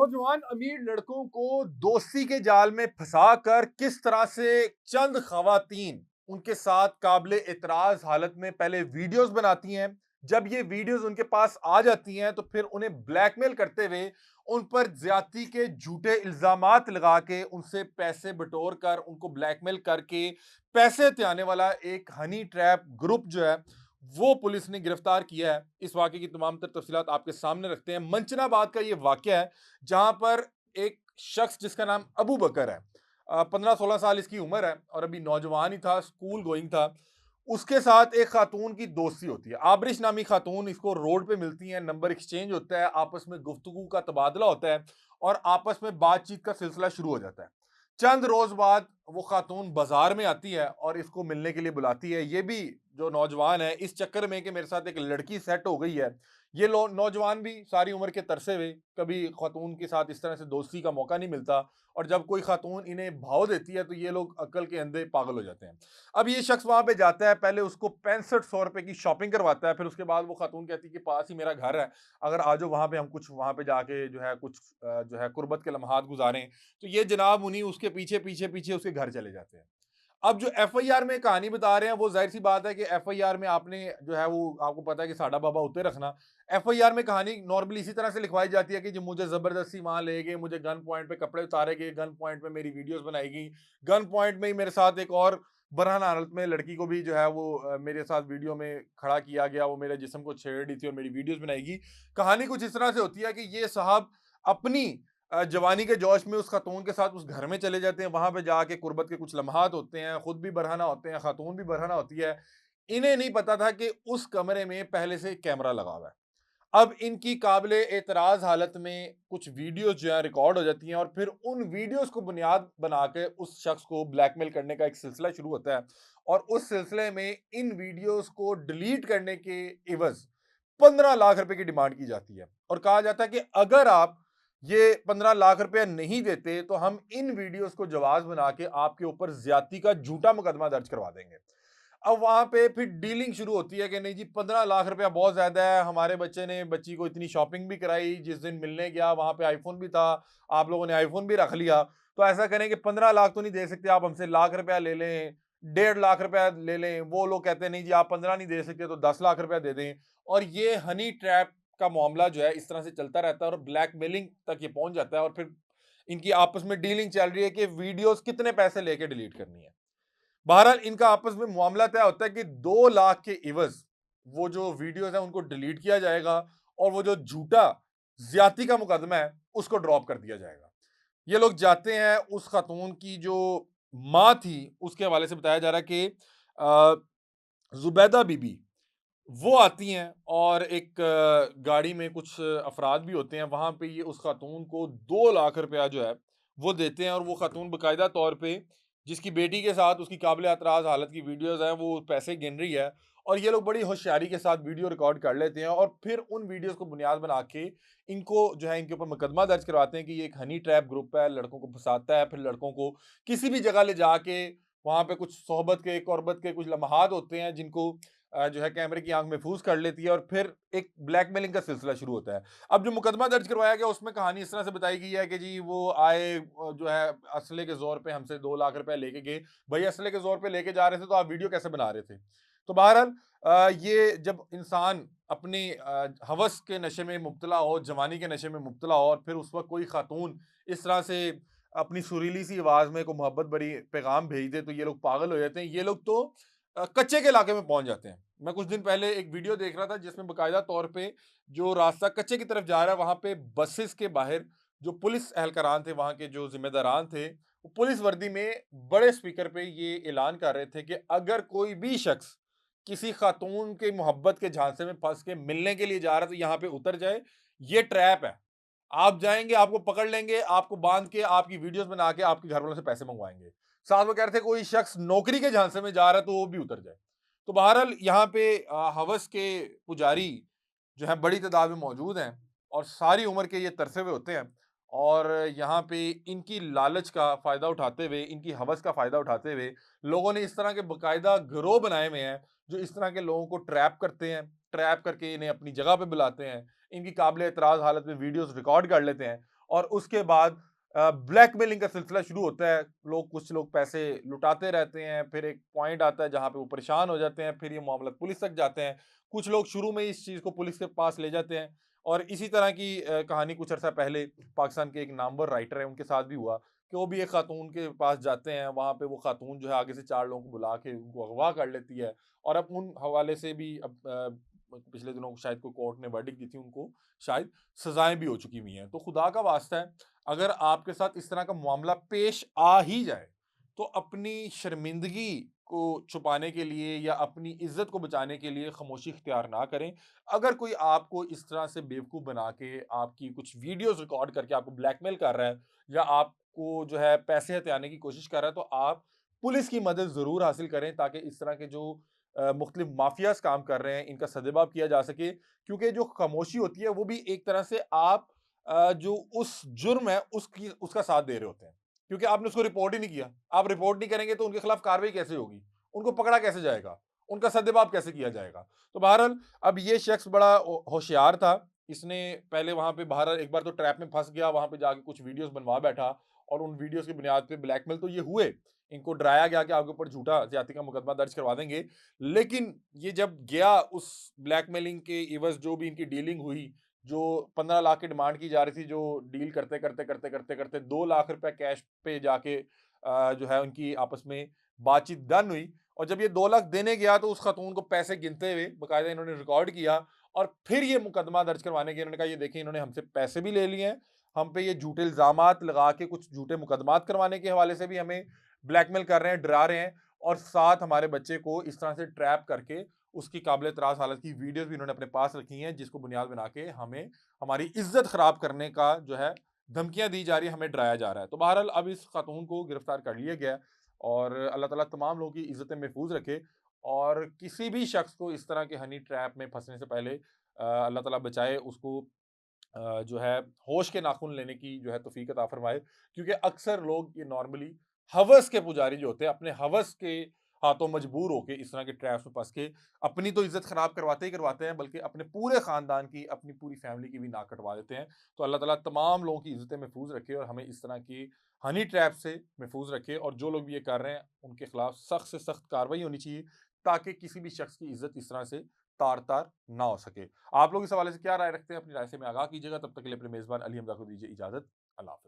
नौजवान अमीर लड़कों को दोस्ती के जाल में फंसाकर किस तरह से चंद खवातीन उनके साथ काबिले एतराज हालत में पहले वीडियोस बनाती हैं। जब ये वीडियोस उनके पास आ जाती हैं तो फिर उन्हें ब्लैकमेल करते हुए उन पर ज्यादती के झूठे इल्जामात लगा के उनसे पैसे बटोर कर उनको ब्लैकमेल करके पैसे त्याने वाला एक हनी ट्रैप ग्रुप जो है वो पुलिस ने गिरफ्तार किया है। इस वाकये की तमाम तर तफसीलात आपके सामने रखते हैं। मंचनाबाद का ये वाकया है जहां पर एक शख्स जिसका नाम अबू बकर है, 15-16 साल इसकी उम्र है और अभी नौजवान ही था, स्कूल गोइंग था। उसके साथ एक खातून की दोस्ती होती है, आबरिश नामी खातून, इसको रोड पे मिलती है, नंबर एक्सचेंज होता है, आपस में गुफ्तगू का तबादला होता है और आपस में बातचीत का सिलसिला शुरू हो जाता है। चंद रोज बाद वो खातून बाजार में आती है और इसको मिलने के लिए बुलाती है। ये भी जो नौजवान है इस चक्कर में कि मेरे साथ एक लड़की सेट हो गई है, ये नौजवान भी सारी उम्र के तरसे हुए, कभी खातून के साथ इस तरह से दोस्ती का मौका नहीं मिलता और जब कोई खातून इन्हें भाव देती है तो ये लोग अक्ल के अंधे पागल हो जाते हैं। अब ये शख्स वहां पे जाता है, पहले उसको 6500 रुपए की शॉपिंग करवाता है, फिर उसके बाद वो खातून कहती है कि पास ही मेरा घर है, अगर आ जाओ वहां पे, हम कुछ वहां पे जाके जो है कुछ जो है कुर्बत के लम्हात गुजारें। तो ये जनाब उन्हीं उसके पीछे पीछे पीछे उसके घर चले जाते हैं। अब जो एफआईआर में कहानी बता रहे हैं वो जाहिर सी बात है कि एफआईआर में आपने जो है वो आपको पता है कि साडा बाबा उत्ते रखना। एफआईआर में कहानी नॉर्मली इसी तरह से लिखवाई जाती है कि जो मुझे जबरदस्ती वहां ले गए, मुझे गन पॉइंट पे कपड़े उतारे गए, गन पॉइंट पे मेरी वीडियोस बनाई गई, गन पॉइंट में ही मेरे साथ एक और बरहन हालत में लड़की को भी जो है वो मेरे साथ वीडियो में खड़ा किया गया, वो मेरे जिस्म को छेड़ रही थी और मेरी वीडियोस बनाएगी। कहानी कुछ इस तरह से होती है कि ये साहब अपनी जवानी के जोश में उस खातून के साथ उस घर में चले जाते हैं, वहां पे जाके कुर्बत के कुछ लम्हात होते हैं, खुद भी बरहना होते हैं, खातून भी बरहना होती है। इन्हें नहीं पता था कि उस कमरे में पहले से कैमरा लगा हुआ है। अब इनकी काबिले एतराज हालत में कुछ वीडियोस जो है रिकॉर्ड हो जाती हैं और फिर उन वीडियोस को बुनियाद बना के उस शख्स को ब्लैकमेल करने का एक सिलसिला शुरू होता है और उस सिलसिले में इन वीडियोस को डिलीट करने के इवज 15 लाख रुपए की डिमांड की जाती है और कहा जाता है कि अगर आप ये 15 लाख रुपया नहीं देते तो हम इन वीडियोस को जवाब बना के आपके ऊपर ज्यादती का झूठा मुकदमा दर्ज करवा देंगे। अब वहां पे फिर डीलिंग शुरू होती है कि नहीं जी, 15 लाख रुपया बहुत ज्यादा है, हमारे बच्चे ने बच्ची को इतनी शॉपिंग भी कराई, जिस दिन मिलने गया वहां पे आईफोन भी था, आप लोगों ने आईफोन भी रख लिया, तो ऐसा करें कि 15 लाख तो नहीं दे सकते, आप हमसे लाख रुपया ले लें, 1.5 लाख रुपया ले लें। वो लोग कहते हैं नहीं जी, आप 15 नहीं दे सकते तो 10 लाख रुपया दे दें। और ये हनी ट्रैप का मामला जो है इस तरह से चलता रहता है और ब्लैकमेलिंग तक ये पहुंच जाता है और फिर इनकी आपस में डीलिंग चल रही है कि वीडियोस कितने पैसे लेके डिलीट करनी है। बहरहाल इनका आपस में मामला तय होता है कि 2 लाख के इवज वो जो वीडियोस हैं उनको डिलीट किया जाएगा और वो जो झूठा ज्यादती का मुकदमा है उसको ड्रॉप कर दिया जाएगा। ये लोग जाते हैं, उस खातून की जो माँ थी उसके हवाले से बताया जा रहा है कि जुबैदा बीबी वो आती हैं और एक गाड़ी में कुछ अफराद भी होते हैं, वहां पे ये उस खातून को 2 लाख रुपया जो है वो देते हैं और वो खातून बाकायदा तौर पे जिसकी बेटी के साथ उसकी काबिल एतराज हालत की वीडियोस हैं वो पैसे गिन रही है और ये लोग बड़ी होशियारी के साथ वीडियो रिकॉर्ड कर लेते हैं और फिर उन वीडियोस को बुनियाद बना के इनको जो है इनके ऊपर मुकदमा दर्ज करवाते हैं कि ये एक हनी ट्रैप ग्रुप है, लड़कों को फंसाता है, फिर लड़कों को किसी भी जगह ले जाके वहां पे कुछ सोहबत के कुर्बत के कुछ लम्हात होते हैं जिनको जो है कैमरे की आंख महफूज कर लेती है और फिर एक ब्लैकमेलिंग का सिलसिला शुरू होता है। अब जो मुकदमा दर्ज करवाया गया उसमें कहानी इस तरह से बताई गई है कि जी वो आए, जो है असले के जोर पे हमसे 2 लाख रुपए लेके गए। भाई असले के जोर पे लेके जा रहे थे तो आप वीडियो कैसे बना रहे थे? तो बहरहाल ये जब इंसान अपनी हवस के नशे में मुब्तला हो, जवानी के नशे में मुब्तला हो और फिर उस वक्त कोई खातून इस तरह से अपनी सुरीली सी आवाज में कोई मोहब्बत भरी पैगाम भेज दे तो ये लोग पागल हो जाते हैं। ये लोग तो कच्चे के इलाके में पहुंच जाते हैं। मैं कुछ दिन पहले एक वीडियो देख रहा था जिसमें बाकायदा तौर पे जो रास्ता कच्चे की तरफ जा रहा है वहां पे बसेस के बाहर जो पुलिस एहलकारान थे, वहां के जो जिम्मेदारान थे, वो पुलिस वर्दी में बड़े स्पीकर पे ये ऐलान कर रहे थे कि अगर कोई भी शख्स किसी खातून के मोहब्बत के झांसे में फंस के मिलने के लिए जा रहा है तो यहाँ पे उतर जाए, ये ट्रैप है। आप जाएंगे, आपको पकड़ लेंगे, आपको बांध के आपकी वीडियोस बना के आपके घर वालों से पैसे मंगवाएंगे। साथ वो कह रहे थे कोई शख्स नौकरी के झांसे में जा रहा है तो वो भी उतर जाए। तो बहरहाल यहाँ पे हवस के पुजारी जो है बड़ी तादाद में मौजूद हैं और सारी उम्र के ये तरसे हुए होते हैं और यहाँ पे इनकी लालच का फायदा उठाते हुए, इनकी हवस का फायदा उठाते हुए लोगों ने इस तरह के बाकायदा गिरोह बनाए हुए हैं जो इस तरह के लोगों को ट्रैप करते हैं, ट्रैप करके इन्हें अपनी जगह पे बुलाते हैं, इनकी काबिल एतराज हालत में वीडियोस रिकॉर्ड कर लेते हैं और उसके बाद ब्लैकमेलिंग का सिलसिला शुरू होता है। कुछ लोग पैसे लुटाते रहते हैं, फिर एक पॉइंट आता है जहाँ पे वो परेशान हो जाते हैं, फिर ये मामला पुलिस तक जाते हैं। कुछ लोग शुरू में ही इस चीज़ को पुलिस के पास ले जाते हैं और इसी तरह की कहानी कुछ अर्सा पहले पाकिस्तान के एक नामवर राइटर है, उनके साथ भी हुआ कि वो भी एक खातून के पास जाते हैं, वहाँ पे वो खातून जो है आगे से 4 लोगों को बुला के उनको अगवा कर लेती है और अब उन हवाले से भी अब पिछले दिनों शायद कोई कोर्ट ने वर्डिक्ट दी थी, उनको शायद सज़ाएँ भी हो चुकी हुई हैं। तो खुदा का वास्ता है, अगर आपके साथ इस तरह का मामला पेश आ ही जाए, तो अपनी शर्मिंदगी को छुपाने के लिए या अपनी इज़्ज़त को बचाने के लिए खामोशी इख्तियार ना करें। अगर कोई आपको इस तरह से बेवकूफ़ बना के आपकी कुछ वीडियोज़ रिकॉर्ड करके आपको ब्लैकमेल कर रहा है या आपको जो है पैसे हथियाने की कोशिश कर रहा है, तो आप पुलिस की मदद ज़रूर हासिल करें ताकि इस तरह के जो मुख्तलिफ माफ़ियाज़ काम कर रहे हैं, इनका सद्देबाब किया जा सके। क्योंकि जो खामोशी होती है, वो भी एक तरह से आप जो उस जुर्म है उसका साथ दे रहे होते हैं। क्योंकि आपने उसको रिपोर्ट ही नहीं किया। आप रिपोर्ट नहीं करेंगे तो उनके खिलाफ कार्रवाई कैसे होगी? उनको पकड़ा कैसे जाएगा? उनका सद्देबाब कैसे किया जाएगा? तो बहरहाल अब ये शख्स बड़ा होशियार था। इसने पहले वहाँ पे बहरहाल एक बार तो ट्रैप में फँस गया, वहाँ पे जाके कुछ वीडियोज़ बनवा बैठा और उन वीडियोज़ की बुनियाद पे ब्लैकमेल तो ये हुए। इनको डराया गया कि आपके ऊपर झूठा ज़्यादती का मुकदमा दर्ज करवा देंगे। लेकिन ये जब गया उस ब्लैकमेलिंग के एवज़ जो भी इनकी डीलिंग हुई, जो 15 लाख की डिमांड की जा रही थी, जो डील करते 2 लाख रुपए कैश पे जाके जो है उनकी आपस में बातचीत डन हुई और जब ये 2 लाख देने गया तो उस खातून को पैसे गिनते हुए बाकायदा इन्होंने रिकॉर्ड किया और फिर ये मुकदमा दर्ज करवाने के इन्होंने कहा, ये देखिए इन्होंने हमसे पैसे भी ले लिए हैं, हम पे ये झूठे इल्ज़ामात लगा के कुछ झूठे मुकदमात करवाने के हवाले से भी हमें ब्लैकमेल कर रहे हैं, डरा रहे हैं और साथ हमारे बच्चे को इस तरह से ट्रैप करके उसकी काबिल एतराज़ हालत की वीडियोज़ भी इन्होंने अपने पास रखी हैं, जिसको बुनियाद बना के हमें हमारी इज़्ज़त ख़राब करने का जो है धमकियाँ दी जा रही है, हमें डराया जा रहा है। तो बहरहाल अब इस खातून को गिरफ्तार कर लिया गया है और अल्लाह ताला तमाम लोगों की इज़्ज़तें महफूज़ रखे और किसी भी शख्स को इस तरह के हनी ट्रैप में फँसने से पहले अल्लाह ताला बचाए, उसको जो है होश के नाख़ून लेने की जो है तौफ़ीक अता फ़रमाए। क्योंकि अक्सर लोग ये नॉर्मली हवस के पुजारी जो होते हैं, अपने हवस के हाथों मजबूर होके इस तरह के ट्रैप्स में फँस के अपनी तो इज़्ज़त ख़राब करवाते ही करवाते हैं, बल्कि अपने पूरे ख़ानदान की, अपनी पूरी फ़ैमिली की भी नाक कटवा देते हैं। तो अल्लाह ताला तमाम लोगों की इज़्ज़तें महफूज़ रखे और हमें इस तरह की हनी ट्रैप से महफूज़ रखे और जो लोग भी ये कर रहे हैं, उनके खिलाफ सख्त से सख्त कार्रवाई होनी चाहिए, ताकि किसी भी शख्स की इज़्ज़त इस तरह से तार-तार ना हो सके। आप लोग इस हवाले से क्या राय रखते हैं? अपनी राय से हमें आगाह कीजिएगा। तब तक के लिए अपने मेज़बान अली हमज़ा को दीजिए इजाज़त। अल्लाह हाफ़िज़।